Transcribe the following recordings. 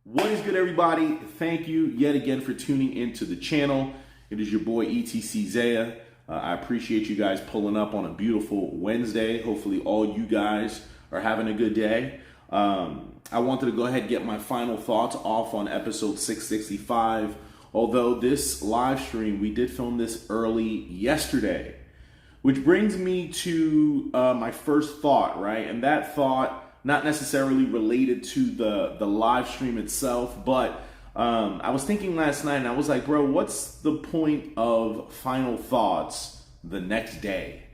What is good, everybody? Thank you yet again for tuning into the channel. It is your boy ETCZAYA. I appreciate you guys pulling up on a beautiful Wednesday. Hopefully all you guys are having a good day. I wanted to go ahead and get my final thoughts off on episode 665. Although this live stream, we did film this early yesterday, which brings me to my first thought, right? And that thought, not necessarily related to the live stream itself, but I was thinking last night and I was like, bro, what's the point of final thoughts the next day?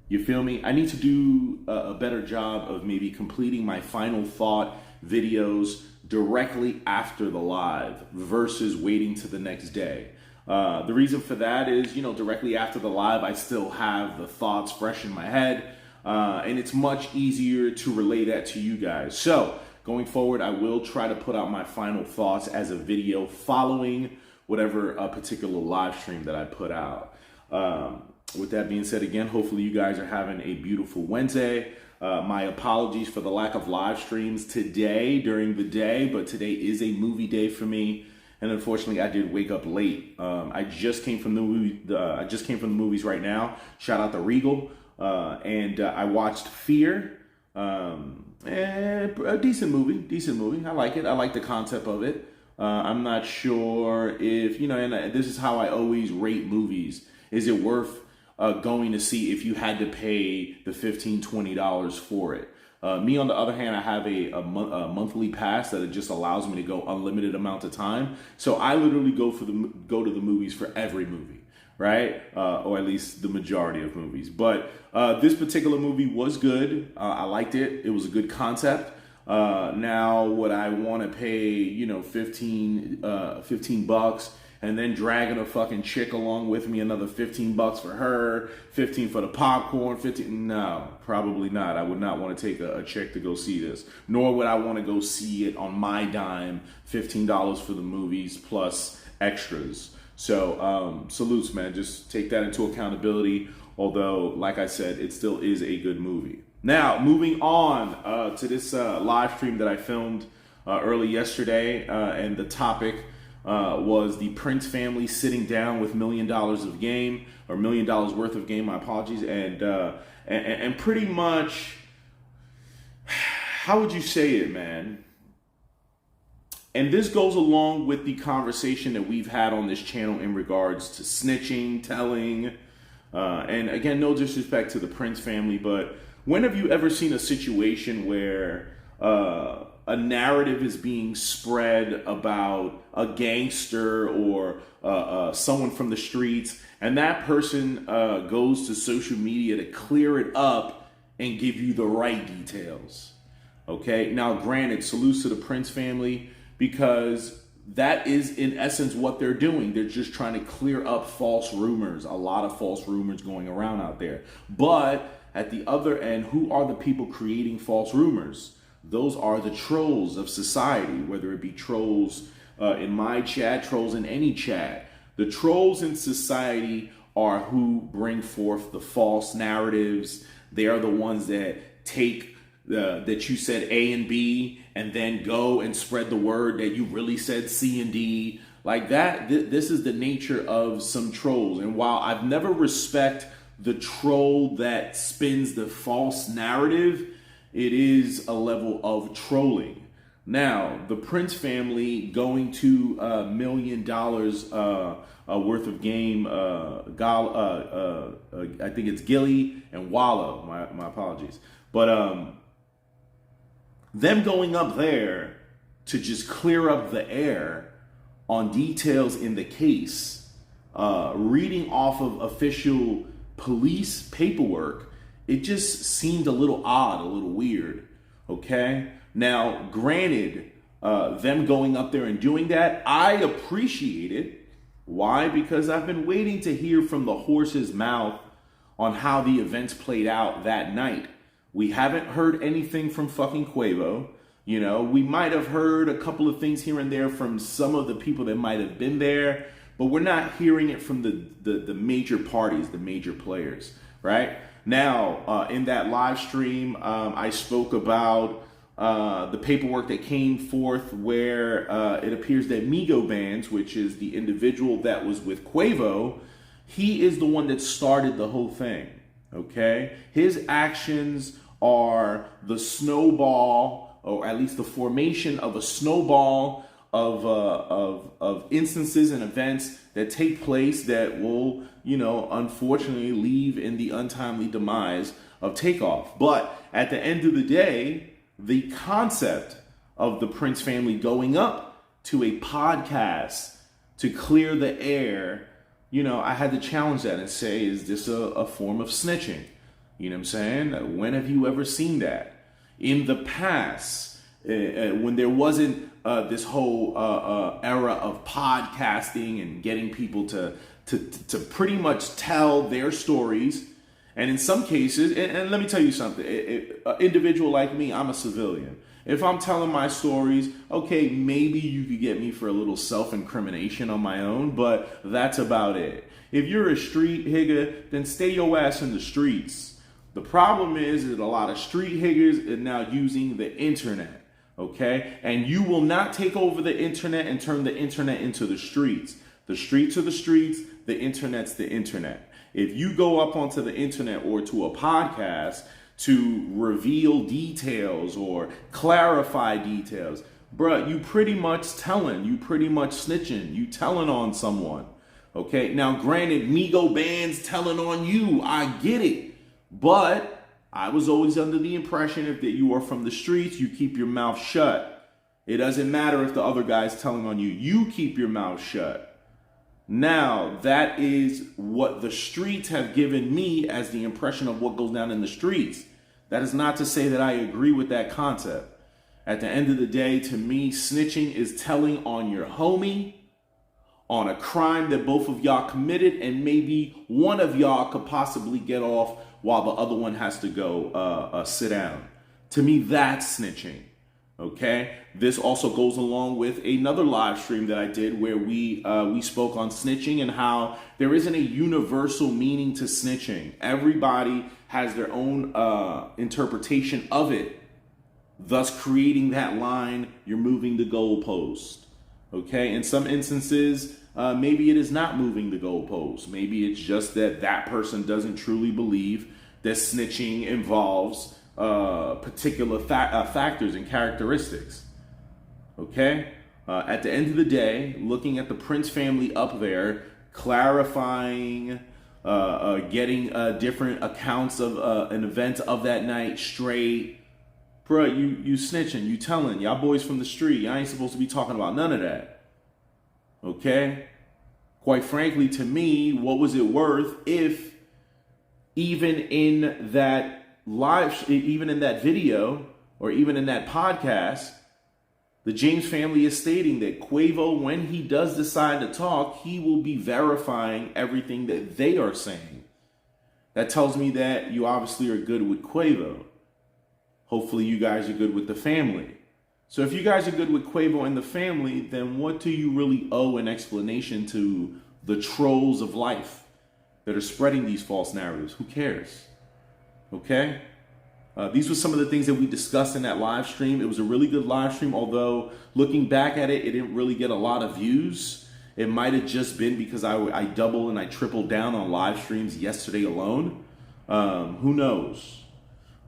You feel me? I need to do a better job of maybe completing my final thought videos directly after the live versus waiting to the next day. The reason for that is, directly after the live, I still have the thoughts fresh in my head. And it's much easier to relay that to you guys. So going forward, I will try to put out my final thoughts as a video following whatever particular live stream that I put out. With that being said, again, hopefully you guys are having a beautiful Wednesday. My apologies for the lack of live streams today during the day, but today is a movie day for me. And unfortunately, I did wake up late. I just came from the movies right now. Shout out to Regal. And I watched Fear, a decent movie. I like it. I like the concept of it. I'm not sure if, and this is how I always rate movies. Is it worth going to see if you had to pay the $15, $20 for it? Me, on the other hand, I have a monthly pass that it just allows me to go unlimited amount of time. So I literally go to the movies for every movie. Right? Or at least the majority of movies. But this particular movie was good. I liked it. It was a good concept. Now, would I want to pay, 15 bucks and then dragging a fucking chick along with me, another 15 bucks for her, 15 for the popcorn, 15? No, probably not. I would not want to take a chick to go see this. Nor would I want to go see it on my dime, $15 for the movies plus extras. So salutes, man. Just take that into accountability. Although, like I said, it still is a good movie. Now, moving on to this live stream that I filmed early yesterday. And the topic was the Prince family sitting down with $1 million of game, or $1 million worth of game, my apologies. And pretty much, how would you say it, man? And this goes along with the conversation that we've had on this channel in regards to snitching, telling, and again, no disrespect to the Prince family, but when have you ever seen a situation where a narrative is being spread about a gangster or someone from the streets, and that person goes to social media to clear it up and give you the right details? Okay, now granted, salutes to the Prince family, because that is in essence what they're doing. They're just trying to clear up false rumors, a lot of false rumors going around out there. But at the other end, who are the people creating false rumors? Those are the trolls of society, whether it be trolls in my chat, trolls in any chat. The trolls in society are who bring forth the false narratives. They are the ones that take that you said A and B, and then go and spread the word that you really said C and D. Like that, this is the nature of some trolls. And while I've never respect the troll that spins the false narrative, it is a level of trolling. Now, the Prince family going to $1 million worth of game, I think it's Gilly and Wallow, my apologies. But them going up there to just clear up the air on details in the case, reading off of official police paperwork, it just seemed a little odd, a little weird, okay? Now, granted, them going up there and doing that, I appreciate it. Why? Because I've been waiting to hear from the horse's mouth on how the events played out that night. We haven't heard anything from fucking Quavo. We might have heard a couple of things here and there from some of the people that might have been there, but we're not hearing it from the major parties, the major players, right? Now, in that live stream, I spoke about the paperwork that came forth where it appears that Migobands, which is the individual that was with Quavo, he is the one that started the whole thing, okay? His actions are the snowball, or at least the formation of a snowball of instances and events that take place that will, unfortunately leave in the untimely demise of Takeoff. But at the end of the day, the concept of the Prince family going up to a podcast to clear the air, I had to challenge that and say, is this a form of snitching? You know what I'm saying? When have you ever seen that? In the past, when there wasn't this whole era of podcasting and getting people to pretty much tell their stories. And in some cases, and let me tell you something, an individual like me, I'm a civilian. If I'm telling my stories, okay, maybe you could get me for a little self-incrimination on my own, but that's about it. If you're a street higger, then stay your ass in the streets. The problem is that a lot of street higgers are now using the internet, okay? And you will not take over the internet and turn the internet into the streets. The streets are the streets, the internet's the internet. If you go up onto the internet or to a podcast to reveal details or clarify details, bruh, you pretty much telling, you pretty much snitching, you telling on someone. Okay, now granted, Migobands telling on you, I get it. But I was always under the impression if that you are from the streets, you keep your mouth shut. It doesn't matter if the other guy's telling on you, you keep your mouth shut. Now, that is what the streets have given me as the impression of what goes down in the streets. That is not to say that I agree with that concept. At the end of the day, to me, snitching is telling on your homie, on a crime that both of y'all committed, and maybe one of y'all could possibly get off while the other one has to go sit down. To me, that's snitching. Okay, this also goes along with another live stream that I did where we spoke on snitching and how there isn't a universal meaning to snitching. Everybody has their own interpretation of it, thus creating that line, you're moving the goalpost. Okay, in some instances, maybe it is not moving the goalpost. Maybe it's just that that person doesn't truly believe that snitching involves particular factors and characteristics. Okay? At the end of the day, looking at the Prince family up there, clarifying, getting different accounts of an event of that night straight. Bruh, you snitching, you telling. Y'all boys from the street, y'all ain't supposed to be talking about none of that. Okay? Quite frankly, to me, what was it worth if even in that even in that video, or even in that podcast, the James family is stating that Quavo, when he does decide to talk, he will be verifying everything that they are saying. That tells me that you obviously are good with Quavo. Hopefully you guys are good with the family. So if you guys are good with Quavo and the family, then what do you really owe an explanation to the trolls of life that are spreading these false narratives? Who cares? Okay? These were some of the things that we discussed in that live stream. It was a really good live stream, although looking back at it, it didn't really get a lot of views. It might have just been because I doubled and I tripled down on live streams yesterday alone. Who knows?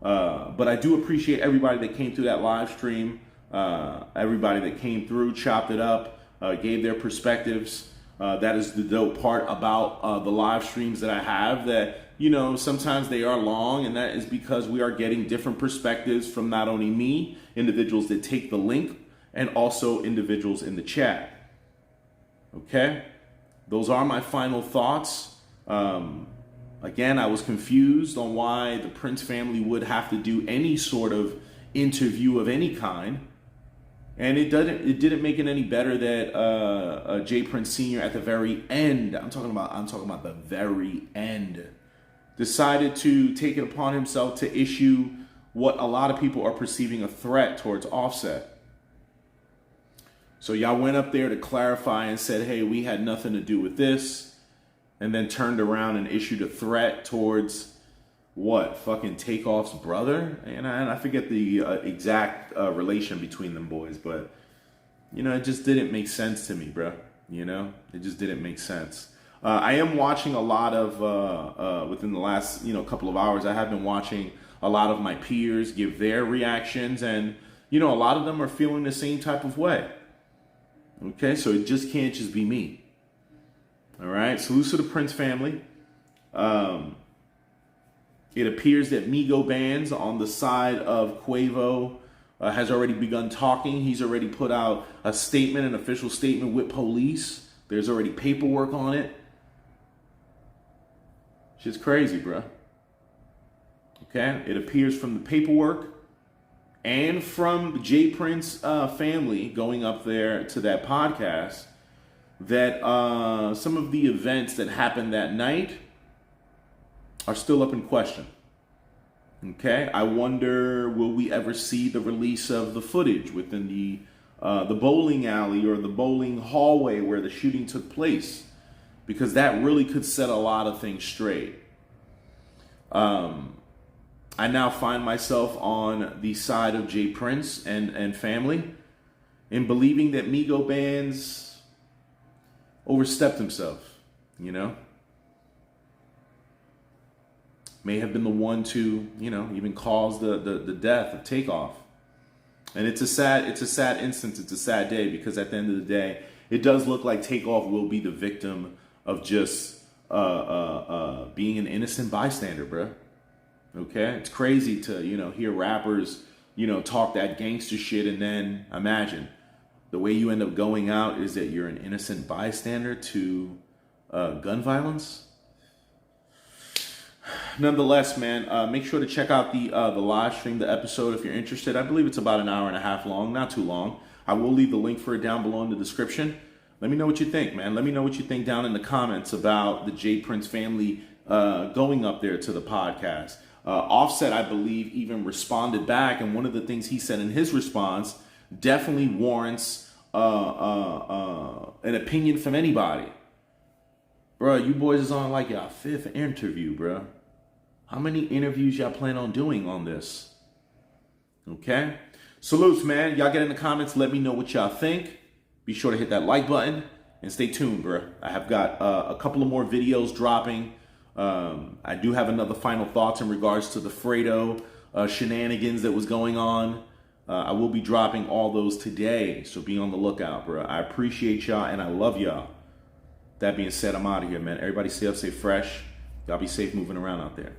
But I do appreciate everybody that came through that live stream. Everybody that came through, chopped it up, gave their perspectives. That is the dope part about the live streams that I have, that sometimes they are long, and that is because we are getting different perspectives from not only me, individuals that take the link, and also individuals in the chat. Okay? Those are my final thoughts. Again, I was confused on why the Prince family would have to do any sort of interview of any kind. And it didn't make it any better that J. Prince Sr. at the very end, I'm talking about the very end, decided to take it upon himself to issue what a lot of people are perceiving a threat towards Offset. So y'all went up there to clarify and said, hey, we had nothing to do with this, and then turned around and issued a threat towards what, fucking Takeoff's brother? And I forget the exact relation between them boys, but, you know, it just didn't make sense to me, bro. You know, it just didn't make sense. I am watching a lot of, within the last, you know, couple of hours, I have been watching a lot of my peers give their reactions, and, you know, a lot of them are feeling the same type of way. Okay, so it just can't just be me. All right, salute to the Prince family. It appears that Migobands on the side of Quavo has already begun talking. He's already put out a statement, an official statement with police. There's already paperwork on it. Shit's crazy, bro. Okay, it appears from the paperwork and from the J Prince family going up there to that podcast that some of the events that happened that night are still up in question. Okay, I wonder, will we ever see the release of the footage within the bowling alley or the bowling hallway where the shooting took place? Because that really could set a lot of things straight. I now find myself on the side of J Prince and family in believing that Migobands overstepped himself, you know? May have been the one to, you know, even cause the death of Takeoff. And it's a sad instance, it's a sad day, because at the end of the day, it does look like Takeoff will be the victim of just being an innocent bystander, bro. Okay? It's crazy to, you know, hear rappers, you know, talk that gangster shit, and then imagine the way you end up going out is that you're an innocent bystander to gun violence. Nonetheless, man, make sure to check out the live stream, the episode, if you're interested. I believe it's about an hour and a half long, not too long. I will leave the link for it down below in the description. Let me know what you think, man. Let me know what you think down in the comments about the J Prince family going up there to the podcast. Offset, I believe, even responded back, and one of the things he said in his response definitely warrants an opinion from anybody. Bro, you boys is on like your 5th interview, bro. How many interviews y'all plan on doing on this? Okay? Salutes, man. Y'all get in the comments. Let me know what y'all think. Be sure to hit that like button and stay tuned, bro. I have got a couple of more videos dropping. I do have another final thoughts in regards to the Fredo shenanigans that was going on. I will be dropping all those today, so be on the lookout, bro. I appreciate y'all, and I love y'all. That being said, I'm out of here, man. Everybody stay up, stay fresh. Y'all be safe moving around out there.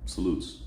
Salutes.